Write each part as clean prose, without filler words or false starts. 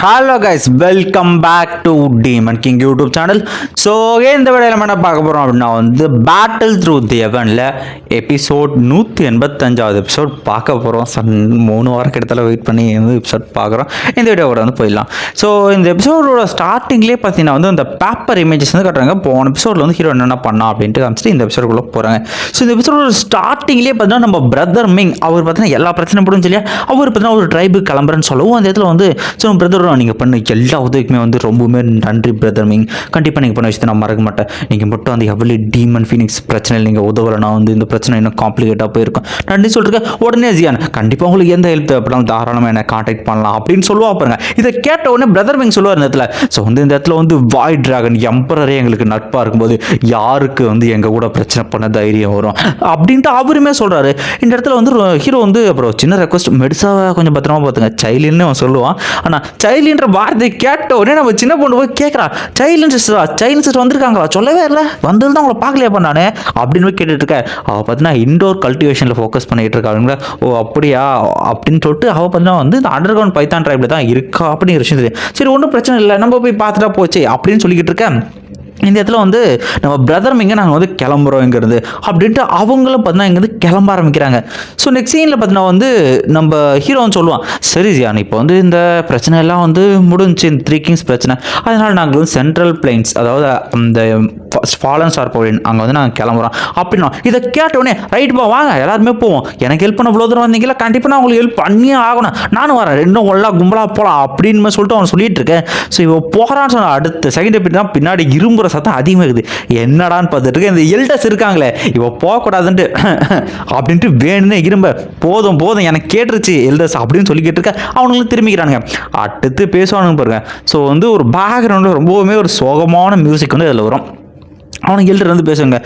Hello guys, welcome back to demon king YouTube channel. So இந்த வீடியோவில் நம்ம என்ன பார்க்க போகிறோம் அப்படின்னா பேட்டில் த்ரூ தி எவனில் எபிசோட் 185 எபிசோட் பார்க்க போகிறோம். 3 வாரம் கிட்டத்தட்ட வெயிட் பண்ணி எபிசோட் பார்க்குறோம். இந்த வீடியோவோட போயிடலாம். ஸோ இந்த எபிசோடோட ஸ்டார்டிங்லேயே பார்த்தீங்கன்னா அந்த பேப்பர் இமேஜஸ் காட்டுறாங்க. போன எபிசோடில் ஹீரோ என்னென்ன பண்ணா அப்படின்ட்டு காமிச்சிட்டு இந்த எபிசோடுக்குள்ளே போகிறாங்க. ஸோ இந்த எபிசோடோட ஸ்டார்டிங்லேயே பார்த்தீங்கன்னா நம்ம பிரதர் மிங் அவர் பார்த்தீங்கன்னா எல்லா பிரச்சனை போடும் சொல்லியா அவர் பார்த்தீங்கன்னா ஒரு ட்ரைபு கிளம்புறேன்னு சொல்லவும் அந்த இடத்துல ஸோ பிரதர் நீங்கள் பண்ண எல்லா உதவிக்குமே ரொம்பவுமே நன்றி பிரதர் மிங். கண்டிப்பாக நீங்கள் பண்ண விஷயத்தை நான் மறக்க மாட்டேன். நீங்கள் மட்டும் அந்த எவ்வளோ டீமன் ஃபீனிக்ஸ் பிரச்சனையில் நீங்கள் உதவலைனா இந்த பிரச்சனை இன்னும் காம்ப்ளிகேட்டாக போயிருக்கும். நன்றி சொல்லிருக்கேன். உடனே ஜியான் கண்டிப்பாக உங்களுக்கு எந்த ஹெல்ப் தேவைப்படாமல் தாராளமாக என்ன கான்டாக்ட் பண்ணலாம் அப்படின்னு சொல்லுவா பாருங்க. இதை கேட்ட உடனே பிரதர் மிங் சொல்லுவார் இந்த இடத்துல. ஸோ இந்த இடத்துல வாய் டிராகன் எம்பரரே எங்களுக்கு நட்பாக இருக்கும்போது யாருக்கு எங்கள் கூட பிரச்சனை பண்ண தைரியம் வரும் அப்படின்ட்டு அவருமே சொல்கிறாரு. இந்த இடத்துல ஹீரோ அப்புறம் சின்ன ரெக்வஸ்ட் மெடிசாவை கொஞ்சம் பத்திரமா பார்த்துங்க சைல்டுன்னு அவன் சொல்லுவான். ஆனால் சைல்டுன்ற வார்த்தை கேட்ட உடனே நம்ம சின்ன பொண்ணு போய் கேட்குறா, சைல்டு சிஸ்டர் வந்திருக்காங்களா? சொல்லவே இல்லை, வந்தது தான் அவங்கள பார்க்கலையா பண்ணானே அப்படின்னு போய் கேட்டுட்டு இருக்கேன். அவள் பார்த்தீங்கன்னா இண்டோர் கல்டிவேஷனில் ஃபோக்கஸ் பண்ணிட்டு இருக்காங்க. ஓ அப்படியா அப்படின்னு சொல்லிட்டு அவள் பார்த்தீங்கன்னா இந்த அண்டர் கிரவுண்ட் பைத்தான் ட்ரைபில் தான் இருக்கா அப்படிங்கிற விஷயம் தெரியும். சரி ஒன்றும் பிரச்சனை இல்லை, நம்ம போய் பார்த்துட்டா போச்சு அப்படின்னு சொல்லிக்கிட்டு இருக்கேன். இந்த இடத்துல நம்ம பிரதர் மிங்க நாங்கள் கிளம்புறோங்கிறது அப்படின்ட்டு அவங்களும் பார்த்தீங்கன்னா இங்கேருந்து கிளம்ப ஆரம்பிக்கிறாங்க. ஸோ நெக்ஸ்ட் சீனில் பார்த்தீங்கன்னா நம்ம ஹீரோன்னு சொல்லுவான், சரி ஜியான் இப்போ இந்த பிரச்சனை எல்லாம் முடிஞ்சு இந்த 3 கிங்ஸ் பிரச்சனை, அதனால் நாங்கள் சென்ட்ரல் பிளைன்ஸ் அதாவது அந்த ஃபாலன் ஸ்டார் பவலியன் அங்கே நாங்கள் கிளம்புறோம் அப்படின்னா இதை கேட்டோடனே ரைட்பா வாங்க எல்லாருமே போவோம், எனக்கு ஹெல்ப் பண்ண இவ்வளோ தூரம் வந்தீங்களா, கண்டிப்பாக நான் உங்களுக்கு ஹெல்ப் பண்ணியே ஆகணும், நானும் வரேன், ரெண்டும் ஒல்லா கும்பலாக போகலாம் அப்படின்னு சொல்லிட்டு அவன் சொல்லிட்டு இருக்கேன். ஸோ இவ போகிறான்னு சொன்ன அடுத்த செகண்ட் எப்படி தான் பின்னாடி இரும்புற சத்தம் அதிகமாக இருக்குது. என்னடான்னு பார்த்துட்டு இருக்கேன், இந்த எல்டர்ஸ் இருக்காங்களே இவ போகக்கூடாதுன்ட்டு அப்படின்ட்டு வேணுன்னு இரும்ப போதும் எனக்கு கேட்டுருச்சு எல்டர்ஸ் அப்படின்னு சொல்லிக்கிட்டு இருக்க அவனுங்களும் திரும்பிக்கிறானுங்க. அடுத்து பேசுவானுங்க பாருங்க. ஸோ ஒரு பேக்ரவுண்டில் ரொம்பவுமே ஒரு சோகமான மியூசிக் அதில் வரும். அவனுக்கு எல்டர் பேசுவாங்க,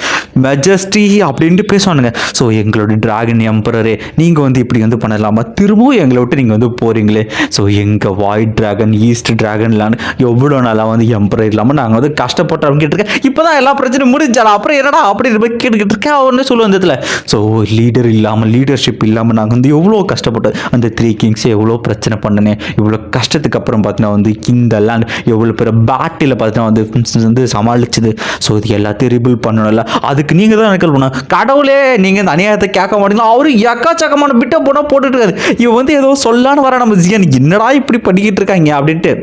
மெஜஸ்டி அப்படின்ட்டு பேசுவானுங்க. ஸோ எங்களுடைய டிராகன் எம்பரரே நீங்கள் இப்படி பண்ணலாமா, திரும்பவும் எங்களை விட்டு நீங்கள் போகிறீங்களே, ஸோ எங்கள் ஒயிட் டிராகன் ஈஸ்ட் டிராகன்லான்னு எவ்வளோ நாளாக எம்பரர் இல்லாமல் நாங்கள் கஷ்டப்பட்டவங்க கேட்டிருக்கேன். இப்போ தான் எல்லா பிரச்சனையும் முடிஞ்சாலும் அப்புறம் என்னடா அப்படின்னு போய் கேட்டுக்கிட்டு இருக்கேன். அவனே சொல்லுவோம் இந்த இடத்துல. ஸோ லீடர் இல்லாமல் லீடர்ஷிப் இல்லாமல் நாங்கள் எவ்வளோ கஷ்டப்பட்டோம், அந்த 3 கிங்ஸை எவ்வளோ பிரச்சனை பண்ணனே, இவ்வளோ கஷ்டத்துக்கு அப்புறம் பார்த்தீங்கன்னா இந்த லேண்ட் எவ்வளோ பேர் பேட்டில் பார்த்தீங்கன்னா சமாளிச்சுது. ஸோ இது எல்லாத்தையும் ரிபில் பண்ணணும்ல, அதுக்கு நீங்கள் தான் எனக்கு பண்ணணும். கடவுளே நீங்கள் இந்த அநியாயத்தை கேட்க மாட்டீங்களா, அவரு எக்காச்சக்கமான பிட்ட போனால் போட்டுட்டு இருக்காரு. இவன் ஏதோ சொல்லான்னு வர நம்ம ஜியன் என்னடா இப்படி பண்ணிக்கிட்டு இருக்காங்க அப்படின்ட்டு.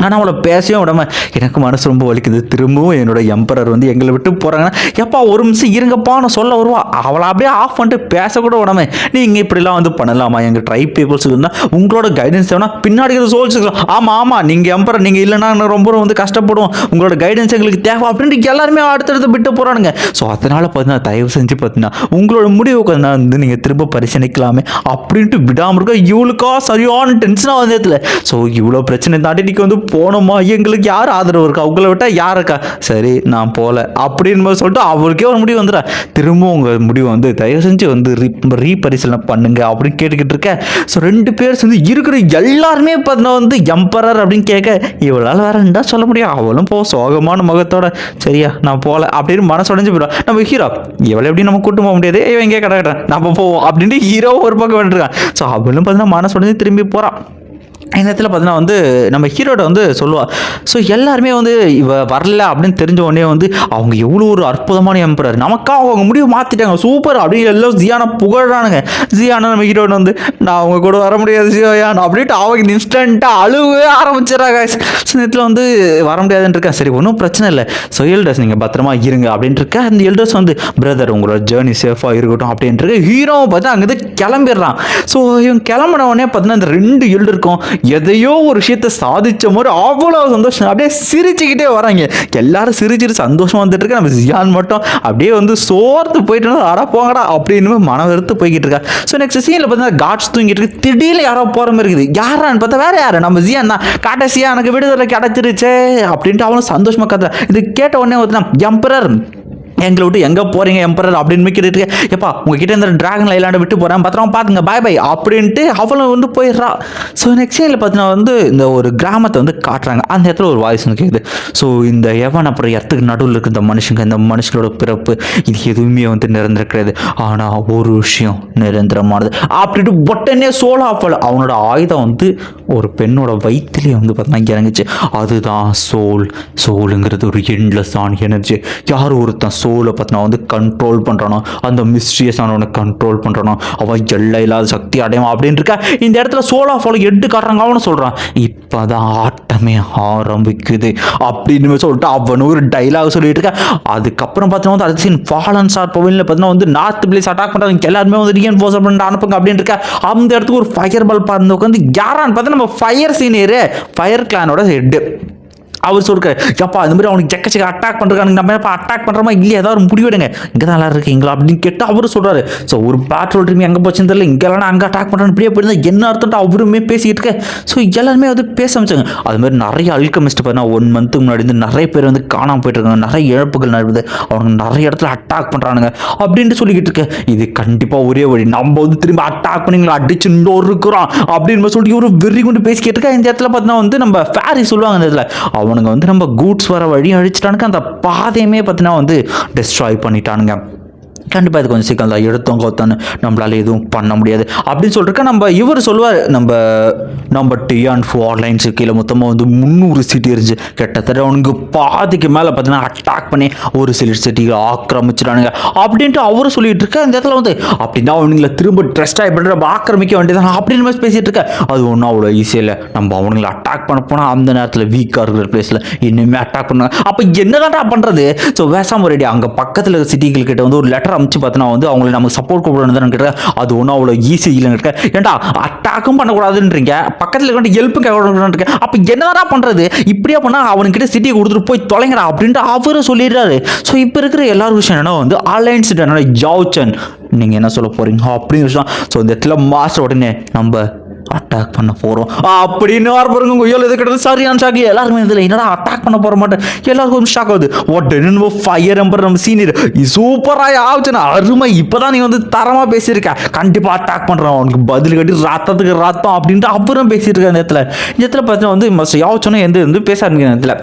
ஆனால் அவளை பேசவே விடாம எனக்கு மனசு ரொம்ப வலிக்குது, திரும்பவும் என்னோட எம்பரர் எங்களை விட்டு போகிறாங்கன்னா எப்பா ஒரு நிமிஷம் இருங்கப்பா நான் சொல்ல வருவா, அவளை அப்படியே ஆஃப் பண்ணிட்டு பேசக்கூட விடாம நீங்கள் இப்படிலாம் பண்ணலாமா, எங்கள் ட்ரைப் பீப்புள்ஸுக்கு இருந்தால் உங்களோட கைடன்ஸ் வேணா பின்னாடி சோல்ஸ் ஆமாம் நீங்கள் எம்பரர் நீங்கள் இல்லைன்னா ரொம்ப கஷ்டப்படுவோம், உங்களோட கைடன்ஸ் எங்களுக்கு தேவை அப்படின்ட்டு எல்லாருமே அடுத்தடுத்து விட்டு போகிறானுங்க. ஸோ அதனால் பார்த்தீங்கன்னா தயவு செஞ்சு பார்த்தீங்கன்னா உங்களோட முடிவுக்கு நீங்கள் திரும்ப பரிசீலிக்கலாமே அப்படின்ட்டு விடாமல் இருக்க. இவளுக்கா சரியான டென்ஷனாக வந்ததில்ல. ஸோ இவ்வளோ பிரச்சனை தாண்டி நீங்கள் போகணுமா, எங்களுக்கு யார் ஆதரவு இருக்கா, உங்களை விட்டால் யார் இருக்கா, சரி நான் போகல அப்படின்னு சொல்லிட்டு அவருக்கே ஒரு முடிவு வந்துடுறா. திரும்ப உங்கள் முடிவு தயவு செஞ்சு ரீபரிசீலனை பண்ணுங்க அப்படின்னு கேட்டுக்கிட்டு இருக்கேன். ஸோ 2 பேர் இருக்கிற எல்லாருமே பார்த்தீங்கன்னா எம்பரர் அப்படின்னு கேட்க இவளால் வேற என்ன சொல்ல முடியும், அவளும் போ சோகமான முகத்தோட சரியா நான் போகல அப்படின்னு மனசு உடைஞ்சு போயிடும். நம்ம ஹீரோ இவளை எப்படி நம்ம கூட்டு போக முடியாது, இவன் எங்கே கடை நம்ம போவோம் அப்படின்ட்டு ஹீரோ ஒரு பக்கம் வந்துருக்கான். ஸோ அவளும் பார்த்தீங்கன்னா மனசு உடைஞ்சு திரும்பி போகிறான். இந்த இடத்துல பார்த்தீங்கன்னா நம்ம ஹீரோட சொல்லுவாள். ஸோ எல்லாருமே இவ வரல அப்படின்னு தெரிஞ்ச உடனே அவங்க எவ்வளோ ஒரு அற்புதமான எம்பரர், நமக்காக அவங்க முடிவு மாற்றிட்டாங்க சூப்பர் அப்படின்னு எல்லாம் ஜியானை புகழானுங்க. ஜியானா நம்ம ஹீரோட நான் அவங்க கூட வர முடியாது ஜியோயான் அப்படின்ட்டு அவங்க இன்ஸ்டண்ட்டாக அழுவே ஆரம்பிச்சிடறாங்க. ஸோ நேரத்தில் வர முடியாதுன்னு இருக்கேன். சரி ஒன்றும் பிரச்சனை இல்லை, ஸோ எல்டர்ஸ் நீங்கள் பத்திரமா இருங்க அப்படின்ட்டு இருக்க. அந்த எல்டர்ஸ் பிரதர் உங்களோட ஜேர்னி சேஃபாக இருக்கட்டும் அப்படின்ட்டு ஹீரோவை பார்த்து அங்கேருந்து கிளம்பிடுறான். ஸோ இவங்க கிளம்பின உடனே பார்த்தீங்கன்னா இந்த 2 எல்டருக்கும் எதையோ ஒரு விஷயத்தை சாதிச்ச மாதிரி அவ்வளோ சந்தோஷம் அப்படியே சிரிச்சுக்கிட்டே வராங்க. எல்லாரும் சிரிச்சிட்டு சந்தோஷமா வந்துட்டு இருக்க. நம்ம ஜியான் மட்டும் அப்படியே சோர்த்து போயிட்டு அடா போங்கடா அப்படின்னு மன வெறுத்து போய்கிட்டு இருக்கா. ஸோ நெக்ஸ்ட் சீனில் பார்த்தீங்கன்னா காட்ஸ் தூங்கிட்டு இருக்கு. திடீர்னு யாரோ போகிற மாதிரி இருக்குது. யாரான்னு பார்த்தா வேற யாரு நம்ம ஜியான் தான். கடைசியா எனக்கு விடுதலை கிடைச்சிருச்சே அப்படின்ட்டு அவனும் சந்தோஷமா கத்துறான். இது கேட்ட உடனே எம்பரர் எங்களை விட்டு எங்கே போகிறீங்க எம்பரர் அப்படின்னு கேட்டுட்டு எப்பா உங்ககிட்ட இந்த ட்ராகன் ஐலாண்டை விட்டு போகிறேன் பத்திரமா பார்த்துங்க பாய் பாய் அப்படின்ட்டு அவளும் வந்து போயிடுறா. ஸோ நெக்ஸ்ட் சைடில் பார்த்தீங்கன்னா வந்து இந்த ஒரு கிராமத்தை வந்து காட்டுறாங்க. அந்த இடத்துல ஒரு வாய்ஸ் வந்து கேட்குது. ஸோ இந்த எவன் அப்புறம் இடத்துக்கு நடுவில் இருக்க இந்த மனுஷங்க இந்த மனுஷங்களோட பிறப்பு இது எதுவுமே வந்து நிரந்தரம் கிடையாது, ஆனால் ஒரு விஷயம் நிரந்தரமானது அப்படின்ட்டு உடனே சோலா ஆஃபல் அவனோட ஆயுதம் வந்து ஒரு பெண்ணோட வயிற்றுலேயே வந்து பார்த்தீங்கன்னா இறங்குச்சு. அதுதான் சோல். சோலுங்கிறது ஒரு எண்ட்லெஸ்ஸான எனர்ஜி. யார் ஒருத்தன் சோலை பார்த்தீங்கன்னா வந்து கண்ட்ரோல் பண்ணுறானோ அந்த மிஸ்டீரியஸானவனை கண்ட்ரோல் பண்ணுறானோ அவன் எல்லை இல்லாத சக்தி அடையும் அப்படின்னு இருக்கா. இந்த இடத்துல சோலா ஃபாலோ எட்டு காட்டுறாங்க. அவனு சொல்கிறான் இப்போதான் ஆட்டமே ஆரம்பிக்குது அப்படின்னு சொல்லிட்டு அவனு ஒரு டைலாக் சொல்லிட்டு இருக்கா. அதுக்கப்புறம் பார்த்தீங்கன்னா வந்து அடுத்த சீன் ஃபாலன் ஸ்டார் பவனில் பார்த்தீங்கன்னா வந்து நார்த் பிளேஸ் அட்டாக் பண்ணுறாங்க. எல்லாருமே வந்து ரீஎன்ஃபோர்ஸ் பண்ணி அனுப்புங்க அப்படின்னு இருக்கா. அந்த இடத்துக்கு ஒரு ஃபயர் பால் பறந்து உட்காந்து யாரான்னு பார்த்தா நம்ம ஃபயர் சீனியரு ஃபயர் கிளானோட ஹெட்டு அவர் சொல்கிறார் எப்பா இந்த மாதிரி அவனுக்கு செக்க அட்டாக் பண்ணுறாங்க நம்ம எப்போ அட்டாக் பண்ணுறோமா இல்லையா ஏதாவது ஒரு முடிவெடுங்க இங்கே தான் நல்லா இருக்கீங்களா அப்படின்னு கேட்டு அவர் சொல்கிறாரு. ஸோ ஒரு பேட்ரோல் ட்ரீம் எங்கே போச்சுன்னு தெரியல இங்கெல்லாம் அங்கே அட்டாக் பண்ணுறான்னு இப்படியே போயிருந்தா என்ன அர்த்தம்ட்டு அவருமே பேசிக்கிட்டு இருக்க. ஸோ எல்லாருமே வந்து பேச ஆரம்பிச்சாங்க. அது மாதிரி நிறைய அல்கமிஸ்ட் பார்த்தீங்கன்னா 1 மந்த்துக்கு முன்னாடி வந்து நிறைய பேர் வந்து காணாமல் போயிட்டு இருக்காங்க, நிறைய இழப்புகள் நடக்குது, அவனுக்கு நிறைய இடத்துல அட்டாக் பண்ணுறானுங்க அப்படின்ட்டு சொல்லிக்கிட்டு இருக்க. இது கண்டிப்பாக ஒரே வழி நம்ம வந்து திரும்ப அட்டாக் பண்ணிங்களா அடிச்சு இன்னொரு இருக்கிறோம் அப்படின்னு சொல்லிட்டு ஒரு வெறி கொண்டு பேசிக்கிட்டு இருக்கா. இந்த இடத்துல பார்த்தீங்கன்னா வந்து நம்ம ஃபேரி சொல்லுவாங்க இந்த இடத்துல அவனுங்க வந்து நம்ம கூட்ஸ் வர வழி அழிச்சிட்டானுங்க, அந்த பாதையுமே பார்த்தீங்கன்னா வந்து டெஸ்ட்ராய் பண்ணிட்டானுங்க. கண்டிப்பாக இது கொஞ்சம் சிக்கல் தான் எடுத்தோம் கவுத்தான்னு நம்மளால எதுவும் பண்ண முடியாது அப்படின்னு சொல்லிட்டு நம்ம இவர் சொல்லுவார். நம்ம டியான் லைன்ஸு கீழே மொத்தமாக வந்து 300 சிட்டி இருந்துச்சு. கிட்டத்தட்ட அவனுக்கு பாதிக்கு மேலே பார்த்தீங்கன்னா அட்டாக் பண்ணி ஒரு சில சிட்டிகளை ஆக்கிரமிச்சிட்டானுங்க அப்படின்ட்டு அவரும் சொல்லிட்டு இருக்க. அந்த இடத்துல வந்து அப்படின்னா அவனுங்களை திரும்ப ட்ரெஸ்டாக பண்ணுற நம்ம ஆக்கிரமிக்க வேண்டியதான் அப்படின்னு மாதிரி பேசிகிட்டு இருக்க. அது ஒன்றும் அவ்வளோ ஈஸியாக இல்லை. நம்ம அவனுங்களை அட்டாக் பண்ண போனால் அந்த நேரத்தில் வீக்காக இருக்கிற பிளேஸில் இன்னுமே அட்டாக் பண்ணுவாங்க. அப்போ என்னதான்டா பண்ணுறது? ஸோ வேசாம ரெடி அங்கே பக்கத்தில் இருக்கிற சிட்டிகள் கிட்ட வந்து ஒரு லெட்டர் அமைச்சு பார்த்தீங்கன்னா வந்து அவங்களை நமக்கு சப்போர்ட் கூப்பிடணும் கேட்க. அது ஒன்றும் அவ்வளோ ஈஸி இல்லைன்னு இருக்க. ஏன்டா அட்டாக்கும் பண்ணக்கூடாதுன்றீங்க பக்கத்தில் இருக்க ஹெல்ப்பும் கேட்க. அப்போ என்னதான் பண்ணுறது? இப்படியா பண்ணால் அவனுக்கிட்ட சிட்டியை கொடுத்துட்டு போய் தொலைங்கடா அப்படின்ட்டு அவரும் சொல்லிடுறாரு. ஸோ இப்போ இருக்கிற எல்லாரும் விஷயம் என்னன்னா வந்து அலைன்ஸ் ஜாவ்சன் நீங்கள் என்ன சொல்ல போறீங்க அப்படின்னு விஷயம். ஸோ இந்த இடத்துல மாஸ்டர் உடனே நம்ம அட்டாக் பண்ண போகிறோம் அப்படின்னு பாருங்க. கொய்யோல் எது கிட்ட சரியான ஷாக். எல்லாருமே இதில் என்னடா அட்டாக் பண்ண போகிற மாட்டேன் எல்லாருக்கும் கொஞ்சம் ஷாக் ஆகுது. உடனே நம்ம ஃபயர் எம்பர் நம்ம சீனியர் சூப்பராக ஆச்சுன்னா அருமை இப்போ தான் நீ வந்து தரமாக பேசியிருக்க கண்டிப்பாக அட்டாக் பண்ணுறான் அவனுக்கு பதில் கட்டி ரத்தத்துக்கு ரத்தம் அப்படின்ட்டு அப்புறம் பேசிட்டு இருக்க. இந்த இடத்துல பார்த்தீங்கன்னா வந்து மஸ்ட் யாவச்சோன்னா வந்து பேச ஆரம்பிக்கிற இடத்துல.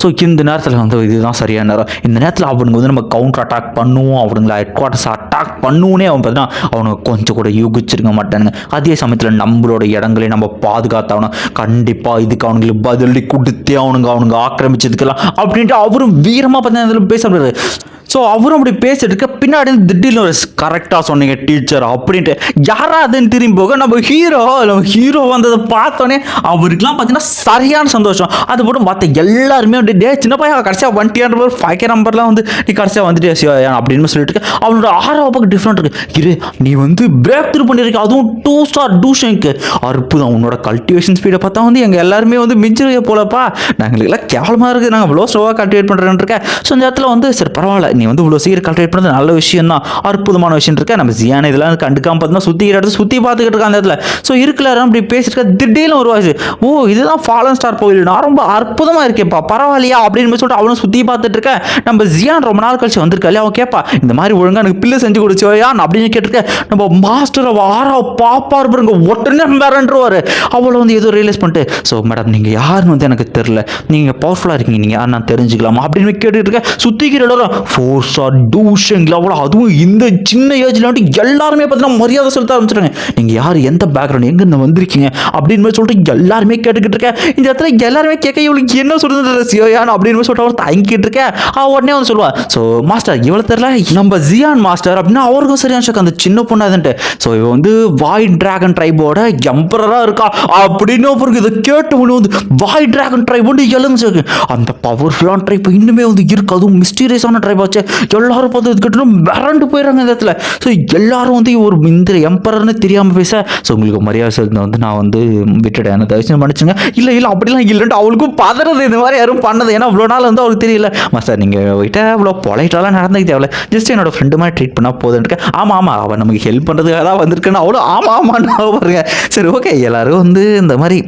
ஸோ இந்த நேரத்தில் வந்து இதுதான் சரியான நேரம். இந்த நேரத்தில் அவனுக்கு வந்து நம்ம கவுண்டர் அட்டாக் பண்ணுவோம் அவனுங்களை ஹெட் குவார்ட்டர்ஸ் அட்டாக் பண்ணுவோன்னே அவன் பார்த்தீங்கன்னா அவனுக்கு கொஞ்சம் கூட யூகிச்சிருக்க மாட்டானுங்க. அதே சமயத்தில் நம்மளோட இடங்களை நம்ம பாதுகாத்தாகணும். கண்டிப்பாக இதுக்கு அவனுங்களுக்கு பதிலடி கொடுத்தே அவனுங்க ஆக்கிரமிச்சதுக்கெல்லாம் அப்படின்ட்டு அவரும் வீரமாக பார்த்தீங்கன்னா இதில் பேச முடியாது. ஸோ அவரும் அப்படி பேசிட்டு இருக்க பின்னாடி திடீர்னு ஒரு கரெக்டாக சொன்னீங்க டீச்சர் அப்படின்ட்டு யாரா அதுன்னு திரும்பி போக நம்ம ஹீரோ வந்ததை பார்த்தோன்னே அவருக்குலாம் பார்த்தீங்கன்னா சரியான சந்தோஷம். அது போட்டு மற்ற எல்லாருமே வந்து டே சின்ன பையன் கடைசியாக 1 நம்பர்லாம் வந்து நீ கடைசியாக வந்துட்டே அப்படின்னு சொல்லிட்டு இருக்க. அவனோட ஆறாவது டிஃப்ரெண்ட் இருக்கு. இரு நீ வந்து பிரேக் த்ரூ பண்ணியிருக்க அதுவும் 2 ஸ்டார் டூஷனுக்கு அற்புதம். உன்னோட கல்டிவேஷன் ஸ்பீடை பார்த்தா வந்து எங்கள் எல்லாருமே வந்து மிஞ்சிருக்க போலப்பா நாங்கள் எல்லாம் கேவலமாக இருக்குது நாங்கள் அவ்வளோ ஸ்லோவாக கல்டிவேட் பண்ணுறேன்னு இருக்கேன். ஸோ இந்த இடத்துல வந்து சரி பரவாயில்ல நீ வந்து இவ்வளோ சீக்கிரம் கல்டிவேட் பண்ணுறது நல்ல விஷயம் தான் அற்புதமான விஷயம் இருக்கேன். நம்ம ஜியான இதெல்லாம் கண்டுக்காம பார்த்தீங்கன்னா சுற்றி பார்த்துக்கிட்டு இருக்கா அந்த இடத்துல. ஸோ இருக்கல அப்படி பேசிட்டு இருக்க திடீர்னு ஒரு வாய்ஸ் ஓ இதுதான் ஃபாலன் ஸ்டார் கோயில் நான் ரொம்ப அற்புதமாக இருக்கேப்பா பரவாயில்லையா அப்படின்னு சொல்லிட்டு அவனும் சுற்றி பார்த்துட்டு இருக்கேன். நம்ம ஜியான் ரொம்ப நாள் கழிச்சு வந்திருக்காள் அவன் கேட்பா இந்த மாதிரி ஒழுங்காக எனக்கு பில்லு செஞ்சு கொடுச்சோயான் அப்படின்னு கேட்டிருக்கேன். நம்ம மாஸ்டர் ஆறா பாப்பா இருப்பாருங்க உடனே வேறன்றுவார். அவளை வந்து ஏதோ ரியலைஸ் பண்ணிட்டு ஸோ மேடம் நீங்கள் யாருன்னு வந்து எனக்கு தெரில நீங்கள் பவர்ஃபுல்லாக இருக்கீங்க நீங்கள் யார் நான் தெரிஞ்சுக்கலாமா அப்படின்னு கேட்டுட்டு இருக்கேன். சுற்றிக்கிற இடம் 4 ஸ்டார் டூஷன்ல அவ்வளோ அதுவும் இந்த சின்ன ஏஜ்ல வந்து எல்லாருமே பார்த்தீங்கன்னா மரியாதை செலுத்த ஆரம்பிச்சிட்டாங்க. நீங்கள் யார் எந்த பேக்ரவுண்ட் எங்கேருந்து வந்திருக்கீங்க அப்படின்னு சொல்லிட்டு எல்லாருமே கேட்டுக்கிட்டு இருக்கேன். இந்த இடத்துல எல்லாருமே கேட்க இவளுக்கு என்ன சொல்றது சியோயான் அப்படின்னு சொல்லிட்டு அவர் தங்கிட்டு இருக்கேன். உடனே வந்து சொல்லுவா ஸோ மாஸ்டர் இவ்வளோ தெரியல நம்ம ஜியான் மாஸ்டர் அப்படின்னா அவருக்கும் சரியான ஷாக் அந்த சின்ன பொண்ணாதுன்ட்டு. ஸோ இவ வந்து வாய் டிராகன் ட்ரைபோட எம்பரராக இருக்கா அப்படின்னு அவருக்கு இதை கேட்டு வந்து வாய் டிராகன் ட்ரைப் வந்து எழுந்து அந்த பவர்ஃபுல்லான ட்ரைப் இன்னுமே வந்து இருக்கு அதுவும் மிஸ்டீரியஸான ட்ரைப் ஆச்சு. எல்லாரும் பார்த்து இதுக்கிட்ட மிரண்டு போயிடறாங்க இந்த இடத்துல. ஸோ எல்லாரும் வந்து ஒரு இந்த எம்பரர்னு தெரியாமல் பேச ஸோ உங்களுக்கு மரியாதை செலுத்த வந்து நான் வந்து விட்டுட்டேன் என்ன தயவுசெய்து மன்னிச்சுங்க. இல்லை அப்படிலாம் இல்லைன்ட்டு அவளுக்கும் பதறது இந்த மாதிரி யாரும் பண்ணது ஏன்னா அவ்வளோ நாள் வந்து அவளுக்கு தெரியல மாஸ்டர் நீங்கள் போயிட்டா இவ்வளோ பொலைட்டாலாம் நடந்துக்க தேவையில்ல ஜஸ்ட் என்னோட ஃப்ரெண்டு மாதிரி ட்ரீட் பண்ணால் போதுன்ட்டு ஆமாம் அவன் நமக்கு ஹெல்ப் பண்ணுறதுக்காக தான் வந்திருக்கேன்னு அவ்வளோ ஆமாம் பாருங்க. சரி ஓகே எல்லாரும் வந்து இந்த மாதிரி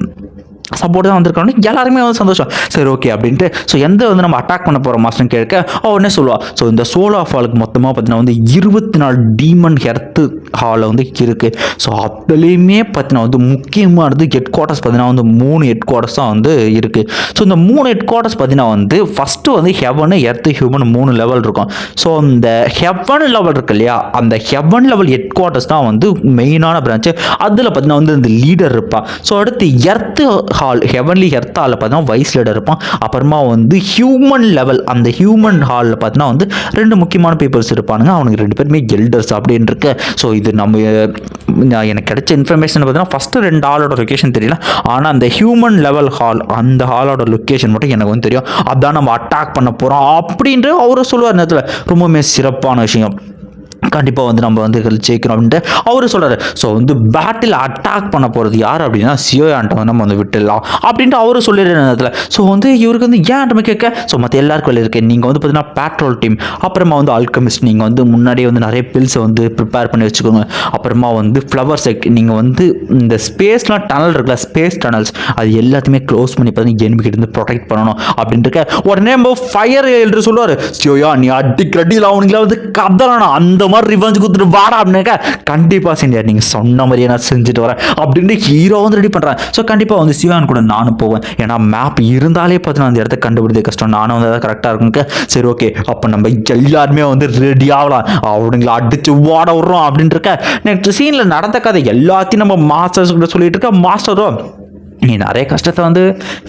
சப்போர்ட் தான் வந்திருக்காங்க, எல்லாருமே வந்து சந்தோஷம். சரி ஓகே அப்படின்ட்டு ஸோ எந்த வந்து நம்ம அட்டாக் பண்ண போகிறோம் மாஸ்டர்னு கேட்க உடனே சொல்லுவா. ஸோ இந்த சோலோ ஃபாலுக்கு மொத்தமாக பார்த்தீங்கன்னா வந்து 24 டீமன் ஹெர்த்து ஹாலில் வந்து இருக்குது. ஸோ அதுலேயுமே பார்த்தீங்கன்னா வந்து முக்கியமானது ஹெட் குவார்ட்டர்ஸ் பார்த்தீங்கன்னா வந்து 3 ஹெட் குவார்ட்டர்ஸ் தான் வந்து இருக்குது. ஸோ இந்த 3 ஹெட் குவார்ட்டர்ஸ் பார்த்தீங்கன்னா வந்து ஃபஸ்ட்டு வந்து ஹெவனு எர்த்து ஹியூமன் 3 லெவல் இருக்கும். ஸோ இந்த ஹெவன் லெவல் இருக்கு இல்லையா, அந்த ஹெவன் லெவல் ஹெட் குவார்ட்டர்ஸ் தான் வந்து மெயினான பிரான்ச்சு. அதில் பார்த்தீங்கன்னா வந்து இந்த லீடர் இருப்பான். ஸோ அடுத்து எர்த்து ஹால், ஹெவன்லி எர்த் ஹாலில் பார்த்தீங்கன்னா வைஸ் லீடர் இருப்பான். அப்புறமா வந்து ஹியூமன் லெவல், அந்த ஹியூமன் ஹாலில் பார்த்தீங்கன்னா வந்து 2 முக்கியமான பீப்புள்ஸ் இருப்பானுங்க. அவனுக்கு 2 பேருமே எல்டர்ஸ் அப்படின்னு இருக்கு. ஸோ இது நம்ம எனக்கு கிடைச்ச இன்ஃபர்மேஷன் பார்த்தீங்கன்னா ஃபஸ்ட்டு 2 ஹாலோட லொக்கேஷன் தெரியல, ஆனால் அந்த ஹியூமன் லெவல் ஹால் அந்த ஹாலோட லொக்கேஷன் மட்டும் எனக்கு வந்து தெரியும். அதான் நம்ம அட்டாக் பண்ண போகிறோம் அப்படின்ட்டு அவரும் சொல்லுவார். நேரத்தில் ரொம்பவுமே சிறப்பான விஷயம், கண்டிப்பாக வந்து நம்ம வந்து ஜெயிக்கணும் அப்படின்ட்டு அவர் சொல்கிறார். ஸோ வந்து பேட்டில் அட்டாக் பண்ண போகிறது யார் அப்படின்னா சியோயான்ட்ட வந்து நம்ம வந்து விட்டுடலாம் அப்படின்ட்டு அவரு சொல்லிடுறதுல. ஸோ வந்து இவருக்கு வந்து ஏன் நம்ம கேட்க, ஸோ மற்ற எல்லாருக்கும் வெளியே இருக்கேன், நீங்கள் வந்து பார்த்தீங்கன்னா பேட்ரோல் டீம், அப்புறமா வந்து ஆல்கமிஸ்ட், நீங்கள் வந்து முன்னாடியே வந்து நிறைய பில்ஸை வந்து ப்ரிப்பேர் பண்ணி வச்சுக்கோங்க. அப்புறமா வந்து ஃப்ளவர் செக்ட், நீங்கள் வந்து இந்த ஸ்பேஸ்லாம் டனல் இருக்குல்ல, ஸ்பேஸ் டனல்ஸ், அது எல்லாத்தையுமே க்ளோஸ் பண்ணி பார்த்தீங்கன்னா எனிமிக்கிட்ட இருந்து ப்ரொடெக்ட் பண்ணணும் அப்படின்ட்டு உடனே நம்ம ஃபயர் என்று சொல்லுவார். சியோயா நீ அடிக்கடியில் அவனுங்களா வந்து கதறானா அந்த மாதிரி ரிவெஞ்ச் கொடுத்துட்டு வாடா அப்படின்னாக்கா கண்டிப்பாக சீனியர் நீங்கள் சொன்ன மாதிரியே நான் செஞ்சுட்டு வரேன் அப்படின்ட்டு ஹீரோ வந்து ரெடி பண்ணுறேன். ஸோ கண்டிப்பாக வந்து சிவான் கூட நானும் போவேன், ஏன்னா மேப் இருந்தாலே பார்த்தீங்கன்னா அந்த இடத்த கண்டுபிடிச்சது கஷ்டம், நானும் வந்து அதை கரெக்டாக இருக்குங்க. சரி ஓகே அப்போ நம்ம எல்லாருமே வந்து ரெடி ஆகலாம், அவனுங்களை அடிச்சு ஓட விட்றோம் அப்படின்ட்டு இருக்க. நெக்ஸ்ட் சீனில் நடந்த கதை எல்லாத்தையும் நம்ம மாஸ்டர்ஸ் கூட சொல்லிட்டு இருக்க. மாஸ்டரும் நீ நிறைய கஷ்டத்தை வந்து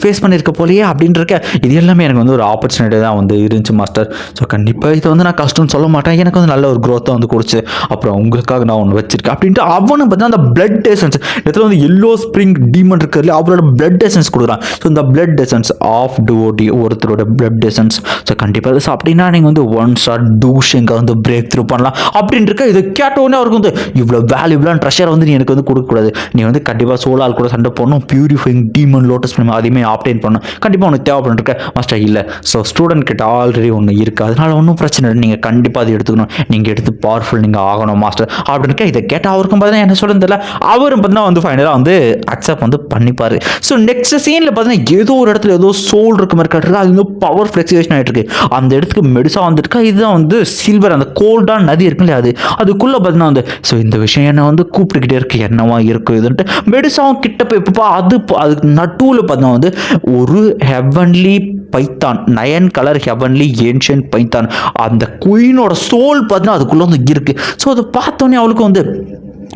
ஃபேஸ் பண்ணியிருக்க போலையே அப்படின்ட்டு இருக்க. இது எல்லாமே எனக்கு வந்து ஒரு ஆப்பர்ச்சுனிட்டி தான் வந்து இருந்துச்சு மாஸ்டர். ஸோ கண்டிப்பாக இதை வந்து நான் கஷ்டம்னு சொல்ல மாட்டேன், எனக்கு வந்து நல்ல ஒரு க்ரோத்தை வந்து கொடுத்து அப்புறம் உங்களுக்காக நான் ஒன்று வச்சிருக்கேன் அப்படின்ட்டு அவனு பார்த்தீங்கன்னா அந்த பிளட் எசன்ஸ் இடத்துல வந்து எல்லோ ஸ்ப்ரிங் டீமன் இருக்கிறதுல அவரோட பிளட் எசன்ஸ் கொடுக்குறான். ஸோ இந்த பிளட் எசன்ஸ் ஆஃப் டிஓடி ஒருத்தரோட பிளட் எசன்ஸ். ஸோ கண்டிப்பாக ஸோ அப்படின்னா நீங்கள் வந்து ஒன் ஷாட் டூஷிங்க வந்து பிரேக் த்ரூ பண்ணலாம் அப்படின்ட்டு இருக்க. இதை கேட்டோடனே அவருக்கு வந்து இவ்வளோ வேல்யூபிளான ட்ரெஷரை வந்து நீ எனக்கு வந்து கொடுக்கக்கூடாது, நீ வந்து கண்டிப்பாக சோலால் கூட சண்டை போடணும், டீமன் லோட்டஸ் ஃப்ளேம் அதையுமே ஆப்டேன் பண்ணணும், கண்டிப்பாக உனக்கு தேவைப்பட்டு மாஸ்டர் இல்லை. ஸோ ஸ்டூடெண்ட் கிட்ட ஆல்ரெடி ஒன்று இருக்குது, அதனால ஒன்றும் பிரச்சனை இல்லை, நீங்கள் கண்டிப்பாக அதை எடுத்துக்கணும், நீங்கள் எடுத்து பவர்ஃபுல் நீங்கள் ஆகணும் மாஸ்டர் அப்படின்னு இதை கேட்டால் அவருக்கும் பார்த்தீங்கன்னா என்ன சொல்லுன்னு தெரியல. அவரும் பார்த்தீங்கன்னா வந்து ஃபைனலாக வந்து அக்செப்ட் வந்து பண்ணிப்பார். ஸோ நெக்ஸ்ட் சீனில் பார்த்தீங்கன்னா ஏதோ ஒரு இடத்துல ஏதோ சோல் இருக்க மாதிரி காட்டுறது, அது வந்து பவர் ஃப்ளெக்சுவேஷன் ஆகிட்டு இருக்கு. அந்த இடத்துக்கு மெடிசா வந்துருக்கா, இதுதான் வந்து சில்வர் அந்த கோல்டான நதி இருக்கு இல்லையா, அதுக்குள்ளே பார்த்தீங்கன்னா வந்து ஸோ இந்த விஷயம் என்ன வந்து கூப்பிட்டுக்கிட்டே இருக்கு, என்னவா இருக்கும் இதுன்ட்டு மெடிசாவும் கிட்ட போய் இப்போ அதுக்கு நடுவில் பார்த்தா வந்து ஒரு heavenly Python, 9 colour heavenly ancient Python, அந்த குயினோட சோல் பார்த்தீங்கன்னா அதுக்குள்ளே வந்து இருக்குது. ஸோ அதை பார்த்தோன்னே அவளுக்கு வந்து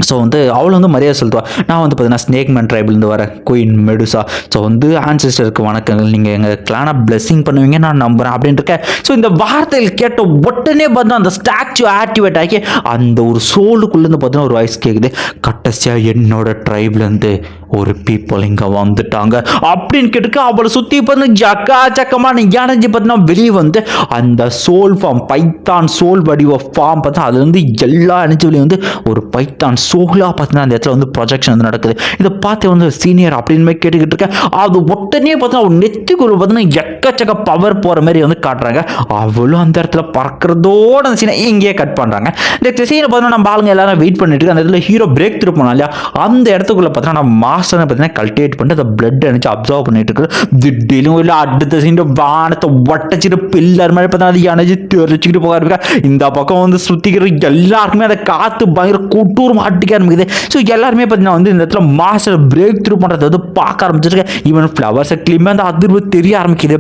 ஸோ வந்து அவளை வந்து மரியாதை செலுத்துவா. நான் வந்து பார்த்தீங்கன்னா ஸ்னேக் மேன் ட்ரைபிள்லேருந்து வரேன் குயின் மெடுசா. ஸோ வந்து ஆன்செஸ்டருக்கு வணக்கங்கள், நீங்கள் எங்கள் கிளானை பிளெஸிங் பண்ணுவீங்க நான் நம்புகிறேன் அப்படின்ட்டு இருக்கேன். ஸோ இந்த வார்த்தைகள் கேட்ட உடனே பார்த்தா அந்த ஸ்டாச்சு ஆக்டிவேட் ஆகி அந்த ஒரு சோலுக்குள்ளேருந்து பார்த்தீங்கன்னா ஒரு வாய்ஸ் கேட்குது, கடைசியாக என்னோட ட்ரைப்லேருந்து ஒரு பீப்புள் இங்கே வந்துட்டாங்க அப்படின்னு கேட்டுக்க. அவளை சுற்றி பார்த்தீங்கன்னா ஜக்கா சக்கமாக இணைஞ்சி பார்த்தீங்கன்னா வெளியே வந்து அந்த சோல் ஃபார்ம் பைத்தான் சோல் வடிவ ஃபார்ம் பார்த்தா அது வந்து எல்லா இணைச்சி வெளியே வந்து ஒரு பைத்தான் சோலாக பார்த்தீங்கன்னா அந்த இடத்துல வந்து ப்ரொஜெக்ஷன் வந்து நடக்குது. இதை பார்த்து வந்து சீனியர் அப்படின்னு மாதிரி கேட்டுக்கிட்டு இருக்கேன். அது உடனே பார்த்தீங்கன்னா ஒரு நெத்திக்குள்ள பார்த்தீங்கன்னா எக்கச்சக்க பவர் போகிற மாதிரி வந்து காட்டுறாங்க. அவளும் அந்த இடத்துல பறக்கிறதோட அந்த சீனை இங்கேயே கட் பண்ணுறாங்க. நெக்ஸ்ட் சீனை பார்த்தீங்கன்னா நம்ம ஆளுங்க எல்லாரும் வெயிட் பண்ணிட்டு இருக்கு. அந்த இடத்துல ஹீரோ பிரேக் த்ரூ பண்ணா இல்லையா, அந்த இடத்துக்குள்ள பார்த்தீங்கன்னா நம்ம மாஸ்டர் பார்த்தீங்கன்னா கல்டிவேட் பண்ணிட்டு அந்த பிளட் அணிச்சு அப்சர்வ் பண்ணிட்டு இருக்கு. திடீர்னு இல்லை அடுத்த சீன் வானத்தை ஒட்டச்சிட்டு பில்லர் மாதிரி பார்த்தா அது அணைச்சு தெரிச்சுக்கிட்டு போக இருக்கா. இந்த பக்கம் வந்து சுற்றிக்கிற எல்லாருக்குமே அதை காற்று பயங்கர கூட்டூர் மாட்டிக்க ஆரம்பிக்குது. ஸோ எல்லாருமே பார்த்தீங்கன்னா வந்து இந்த இடத்துல மாஸ்டர் பிரேக் த்ரூ பண்ணுறதை வந்து பார்க்க ஆரம்பிச்சிருக்கேன். ஈவன் ஃப்ளவர்ஸை கிளிமே அந்த அதிர்வு தெரிய ஆரம்பிக்குது.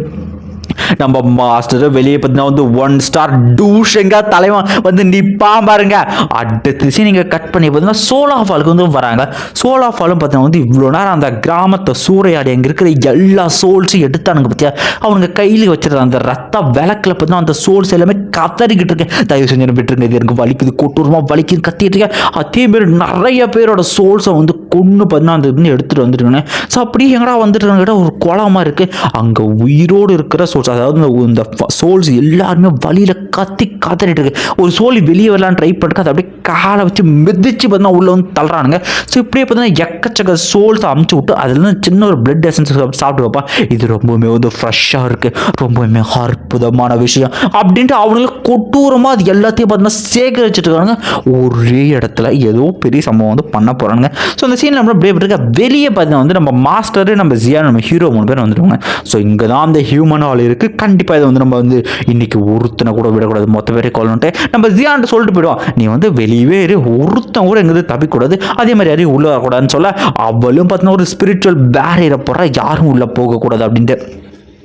நம்ம மாஸ்டர் வெளியே பார்த்தீங்கன்னா வந்து 1 ஸ்டார் டூஷங்க தலைவன் வந்து நிப்பான் பாருங்க. அடுத்த சீன் நீங்கள் கட் பண்ணி பார்த்தீங்கன்னா சோலா ஃபாலுக்கு வந்து வராங்க. சோலா ஃபாலும் பார்த்தீங்கன்னா வந்து இவ்வளோ நேரம் அந்த கிராமத்தை சூறையாடி அங்கே இருக்கிற எல்லா சோல்ஸையும் எடுத்தானுங்க பார்த்தியா, அவனுங்க கையில் வச்சிருந்த அந்த ரத்த விளக்கில் பார்த்தீங்கன்னா அந்த சோல்ஸ் எல்லாமே கத்தறிக்கிட்டு இருக்கேன். தயவு செஞ்சு விட்டுருங்க, இது எனக்கு வலிக்குது, கொட்டூரமாக வலிக்குது கத்திட்டு இருக்கேன். அதே மாதிரி நிறைய பேரோட சோல்ஸை வந்து கொன்று பார்த்தீங்கன்னா அந்த எடுத்துகிட்டு வந்துட்டு. ஸோ அப்படியே எங்கடா வந்துட்டு ஒரு குளமாக இருக்குது, அங்கே உயிரோடு இருக்கிற ஸோ சோல்ஸ், அதாவது இந்த சோல்ஸ் எல்லாருமே வழியில் கத்திட்டு இருக்கு. ஒரு சோல் வெளியே வரலான்னு ட்ரை பண்ணுறது, அதை அப்படியே காலை வச்சு மிதிச்சு பார்த்தீங்கன்னா உள்ளே வந்து தள்ளுறானுங்க. ஸோ இப்படியே பார்த்தீங்கன்னா எக்கச்சக்க சோல்ஸ் அமுச்சு விட்டு அதில் சின்ன ஒரு பிளட் எசன்ஸ் சாப்பிட்டு வைப்பா. இது ரொம்பவுமே வந்து ஃப்ரெஷ்ஷாக இருக்குது, ரொம்பவுமே அற்புதமான விஷயம் அப்படின்ட்டு அவங்களுக்கு கொட்டூரமாக அது எல்லாத்தையும் பார்த்தீங்கன்னா சேகரிச்சுட்டு இருக்காங்க. ஒரே இடத்துல ஏதோ பெரிய சம்பவம் வந்து பண்ண போகிறானுங்க. ஸோ அந்த சீனில் நம்ம அப்படியே இருக்க வெளியே பார்த்தீங்கன்னா வந்து நம்ம மாஸ்டரு, நம்ம ஜியா, நம்ம ஹீரோ 3 பேர் வந்துடுவாங்க. ஸோ இங்கே தான் அந்த ஹியூமன் ஆள் இருக்குது. கண்டிப்பாக இதை வந்து நம்ம வந்து இன்னைக்கு ஒருத்தனை கூட விடக்கூடாது, மொத்த பேரே கொள்ளணுன்ட்டு நம்ம ஜியான்ட்டு சொல்லிட்டு போயிடுவோம். நீ வந்து வெளியவே ஒருத்தன் கூட எங்கிறது தப்பிக்கூடாது, அதே மாதிரி யாரையும் உள்ள வரக்கூடாதுன்னு சொல்ல அவளும் பார்த்தீங்கன்னா ஒரு ஸ்பிரிச்சுவல் பேரியரை போடுற, யாரும் உள்ள போகக்கூடாது அப்படின்ட்டு.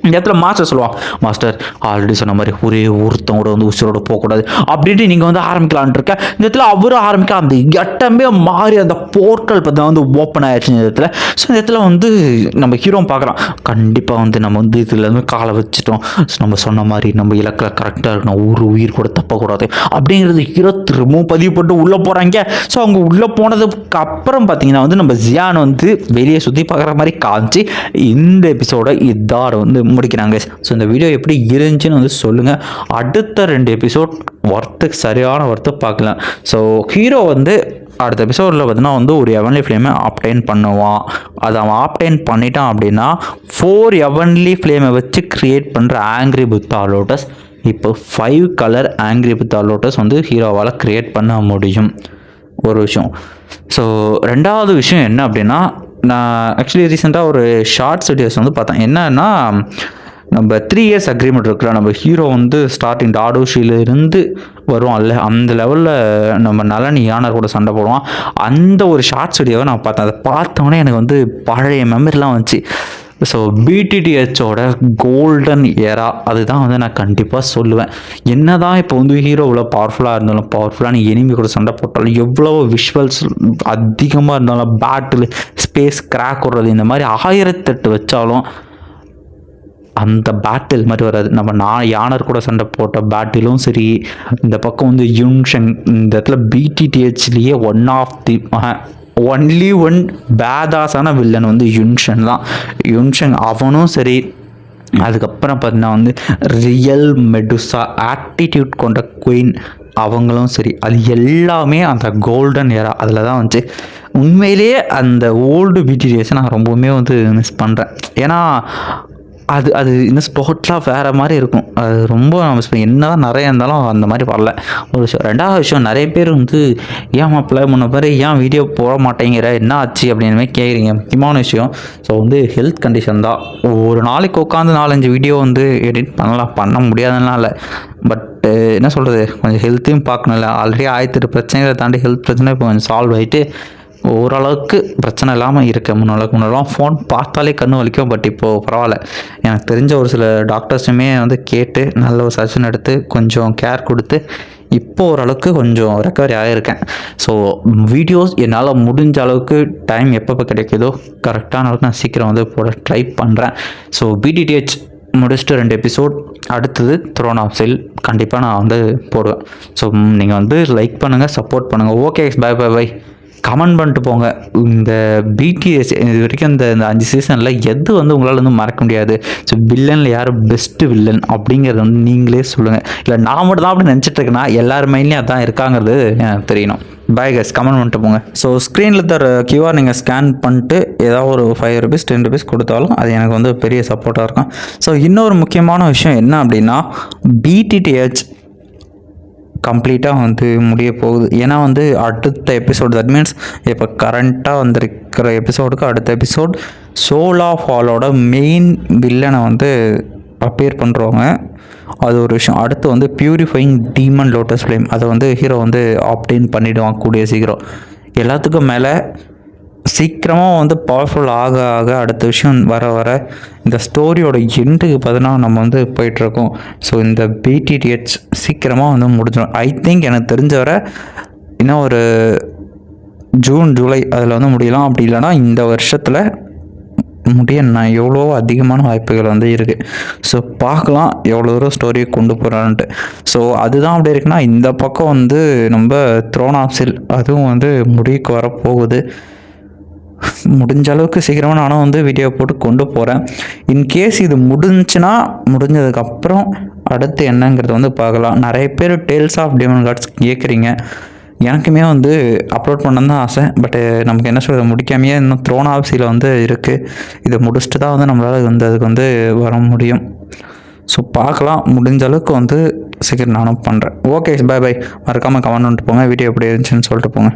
இந்த இடத்துல மாஸ்டர் சொல்லுவான், மாஸ்டர் ஆல்ரெடி சொன்ன மாதிரி ஒரே ஒருத்தன் கூட வந்து உசுரோட போகக்கூடாது அப்படின்ட்டு நீங்கள் வந்து ஆரம்பிக்கலான் இருக்க. இந்த இடத்துல அவரும் ஆரம்பிக்க அந்த இடமே மாறி அந்த போர்ட்டல் பார்த்தா வந்து ஓப்பன் ஆயிடுச்சு இந்த இடத்துல. ஸோ இந்த இடத்துல வந்து நம்ம ஹீரோ பார்க்குறான், கண்டிப்பாக வந்து நம்ம வந்து இதில் இருந்து காலை வச்சுட்டோம், நம்ம சொன்ன மாதிரி நம்ம இலக்கில் கரெக்டாக இருக்கணும், ஒரு உயிர் கூட தப்பக்கூடாது அப்படிங்கிறது ஹீரோ திரும்பவும் பதிவு போட்டு உள்ளே போகிறாங்க. ஸோ அவங்க உள்ளே போனதுக்கு அப்புறம் பார்த்தீங்கன்னா வந்து நம்ம ஜியான் வந்து வெளியே சுற்றி பார்க்குற மாதிரி காமிச்சு இந்த எபிசோட இதோட வந்து முடிக்கிறாங்க. ஸோ இந்த வீடியோ எப்படி இருந்துச்சுன்னு வந்து சொல்லுங்கள். அடுத்த 2 எபிசோட் சரியான ஒர்த்து பார்க்கலாம். ஸோ ஹீரோ வந்து அடுத்த எபிசோடில் பார்த்தீங்கன்னா வந்து ஒரு எவன்லி ஃப்ளேமை ஆப்டைன் பண்ணுவான். அதை அவன் ஆப்டைன் பண்ணிட்டான் அப்படின்னா 4 எவன்லி ஃப்ளேமை வச்சு க்ரியேட் பண்ணுற ஆங்க்ரி புத்தா லோட்டஸ் இப்போ 5 கலர் ஆங்க்ரி புத்தா லோட்டஸ் வந்து ஹீரோவால் க்ரியேட் பண்ண முடியும். ஒரு விஷயம். ஸோ ரெண்டாவது விஷயம் என்ன அப்படின்னா, நான் ஆக்சுவலி ரீசெண்டாக ஒரு ஷார்ட்ஸ் வீடியோஸ் வந்து பார்த்தேன். என்னன்னா, நம்ம 3 years அக்ரிமெண்ட் இருக்குல்ல, நம்ம ஹீரோ வந்து ஸ்டார்டிங் டாடோஷியிலிருந்து வருவான்ல, அந்த லெவலில் நம்ம நலன் யானர் கூட சண்டை போடுவான். அந்த ஒரு ஷார்ட்ஸ் வீடியோவை நான் பார்த்தேன். அதை பார்த்தோன்னே எனக்கு வந்து பழைய மெமரிலாம் வந்துச்சு. ஸோ பிடிடிஹெச்சோட கோல்டன் ஏரா அதுதான் வந்து நான் கண்டிப்பாக சொல்லுவேன். என்ன தான் இப்போ வந்து ஹீரோ இவ்வளோ பவர்ஃபுல்லாக இருந்தாலும், பவர்ஃபுல்லான எனிமி கூட சண்டை போட்டாலும், எவ்வளோ விஷுவல்ஸ் அதிகமாக இருந்தாலும், பேட்டில் ஸ்பேஸ் கிராக் விடுறது, இந்த மாதிரி 1008 வச்சாலும் அந்த பேட்டில் மாதிரி வராது. நம்ம யானர் கூட சண்டை போட்ட பேட்டிலும் சரி, இந்த பக்கம் வந்து யுன்ஷங், இந்த இடத்துல பிடிடிஹெச்லேயே ஒன்லி ஒன் பேதாஸான வில்லன் வந்து யுன்ஷன் தான். யுன்ஷன் அவனும் சரி, அதுக்கப்புறம் பார்த்தீங்கன்னா வந்து ரியல் மெடுசா ஆட்டிடியூட் கொண்ட குயின் அவங்களும் சரி, அது எல்லாமே அந்த கோல்டன் ஏரா அதில் தான் வந்துச்சு. உண்மையிலேயே அந்த ஓல்டு பிடிடிஎஸை நான் ரொம்பவுமே வந்து மிஸ் பண்ணுறேன். ஏன்னா அது இன்னும் டோட்டலாக வேறு மாதிரி இருக்கும். அது ரொம்ப மிஸ் பண்ணி, என்ன தான் நிறைய இருந்தாலும் அந்த மாதிரி வரல ஒரு விஷயம். ரெண்டாவது விஷயம், நிறைய பேர் வந்து ஏன் அப்ளை பண்ண பேர் ஏன் வீடியோ போட மாட்டேங்கிற, என்ன ஆச்சு அப்படின்னு மாதிரி கேட்குறீங்க. முக்கியமான விஷயம், ஸோ வந்து ஹெல்த் கண்டிஷன் தான். ஒரு நாளைக்கு உட்காந்து 4-5 வீடியோ வந்து எடிட் பண்ண முடியாதனால, பட் என்ன சொல்கிறது, கொஞ்சம் ஹெல்த்தையும் பார்க்கணும்ல. ஆல்ரெடி 1008 பிரச்சனைகளை தாண்டி ஹெல்த் பிரச்சனை இப்போ கொஞ்சம் சால்வ் ஆகிட்டு ஓரளவுக்கு பிரச்சனை இல்லாமல் இருக்க. முன்னெல்லாம் ஃபோன் பார்த்தாலே கண்ணு வலிக்கும், பட் இப்போது பரவாயில்ல. எனக்கு தெரிஞ்ச ஒரு சில டாக்டர்ஸுமே வந்து கேட்டு நல்ல ஒரு சஜஷன் எடுத்து கொஞ்சம் கேர் கொடுத்து இப்போ ஓரளவுக்கு கொஞ்சம் ரெக்கவரி ஆகியிருக்கேன். ஸோ வீடியோஸ் என்னால் முடிஞ்ச அளவுக்கு டைம் எப்பப்போ கிடைக்குதோ கரெக்டான அளவுக்கு நான் சீக்கிரம் வந்து போட ட்ரை பண்ணுறேன். ஸோ பிடிடிஹெச் முடிச்சுட்டு 2 எபிசோட், அடுத்தது த்ரோன் ஆஃப் செல் கண்டிப்பாக நான் வந்து போடுவேன். ஸோ நீங்கள் வந்து லைக் பண்ணுங்கள், சப்போர்ட் பண்ணுங்கள். Okay, by. கமெண்ட் பண்ணிட்டு போங்க. இந்த பிடிஎஸ் இது வரைக்கும் இந்த 5 சீசனில் எது வந்து உங்களால் வந்து மறக்க முடியாது, ஸோ வில்லனில் யார் பெஸ்ட்டு வில்லன் அப்படிங்கிறத வந்து நீங்களே சொல்லுங்கள். இல்லை நான் மட்டும் தான் அப்படி நினச்சிட்டு இருக்கேன்னா, எல்லார் மைண்ட்லேயும் அதான் இருக்காங்கிறது எனக்கு தெரியணும். பை கைஸ், கமெண்ட் பண்ணிட்டு போங்க. ஸோ ஸ்க்ரீனில் தர கியூஆர் நீங்கள் ஸ்கேன் பண்ணிட்டு ஏதாவது ஒரு 5 rupees 10 rupees கொடுத்தாலும் அது எனக்கு வந்து பெரிய சப்போர்ட்டாக இருக்கும். ஸோ இன்னொரு முக்கியமான விஷயம் என்ன அப்படின்னா, பிடிடிஹெச் கம்ப்ளீட்டாக வந்து முடிய போகுது. ஏன்னா வந்து அடுத்த எபிசோடு, தட் மீன்ஸ் இப்போ கரண்ட்டாக வந்திருக்கிற எபிசோடுக்கு அடுத்த எபிசோட் சோல் ஆஃப் ஆலோட மெயின் வில்லனை வந்து அப்பியர் பண்ணுறவங்க. அது ஒரு விஷயம். அடுத்து வந்து பியூரிஃபைங் டீமன் லோட்டஸ் ஃப்ளேம், அதை வந்து ஹீரோ வந்து ஆப்டைன் பண்ணிவிடுவான் கூடிய சீக்கிரம். எல்லாத்துக்கும் மேலே சீக்கிரமாக வந்து பவர்ஃபுல் ஆக அடுத்த விஷயம் வர இந்த ஸ்டோரியோட எண்டுக்கு பார்த்தீங்கன்னா நம்ம வந்து போயிட்டுருக்கோம். ஸோ இந்த பிடிடிஹெச் சீக்கிரமாக வந்து முடிஞ்சிடும். ஐ திங்க் எனக்கு தெரிஞ்ச வர இன்னும் ஒரு ஜூன் ஜூலை அதில் வந்து முடியலாம். அப்படி இல்லைனா இந்த வருஷத்தில் நான் எவ்வளோ அதிகமான வாய்ப்புகள் வந்து இருக்குது. ஸோ பார்க்கலாம் எவ்வளோ தூரம் ஸ்டோரியை கொண்டு போகிறான்ட்டு. ஸோ அதுதான் அப்படி இருக்குன்னா, இந்த பக்கம் வந்து நம்ம த்ரோன் ஆஃப் செல் அதுவும் வந்து முடிவுக்கு வரப்போகுது. முடிஞ்ச அளவுக்கு சீக்கிரமாக நானும் வந்து வீடியோ போட்டு கொண்டு போகிறேன். இன்கேஸ் இது முடிஞ்சுன்னா முடிஞ்சதுக்கப்புறம் அடுத்து என்னங்கிறது வந்து பார்க்கலாம். நிறைய பேர் டேல்ஸ் ஆஃப் டீமன் காட்ஸ் கேட்குறீங்க. எனக்குமே வந்து அப்லோட் பண்ணணுன்னு தான் ஆசை. பட்டு நமக்கு என்ன சொல்கிறது, முடிக்காமையே இன்னும் த்ரோன் ஆப்ஸில் வந்து இருக்குது. இதை முடிச்சுட்டு தான் வந்து நம்மளால் வந்து அதுக்கு வந்து வர முடியும். ஸோ பார்க்கலாம், முடிஞ்ச அளவுக்கு வந்து சீக்கிரம் நானும் பண்ணுறேன். Okay, bye bye. மறக்காமல் கமெண்ட் பண்ணிட்டு போங்க, வீடியோ எப்படி இருந்துச்சுன்னு சொல்லிட்டு போங்க.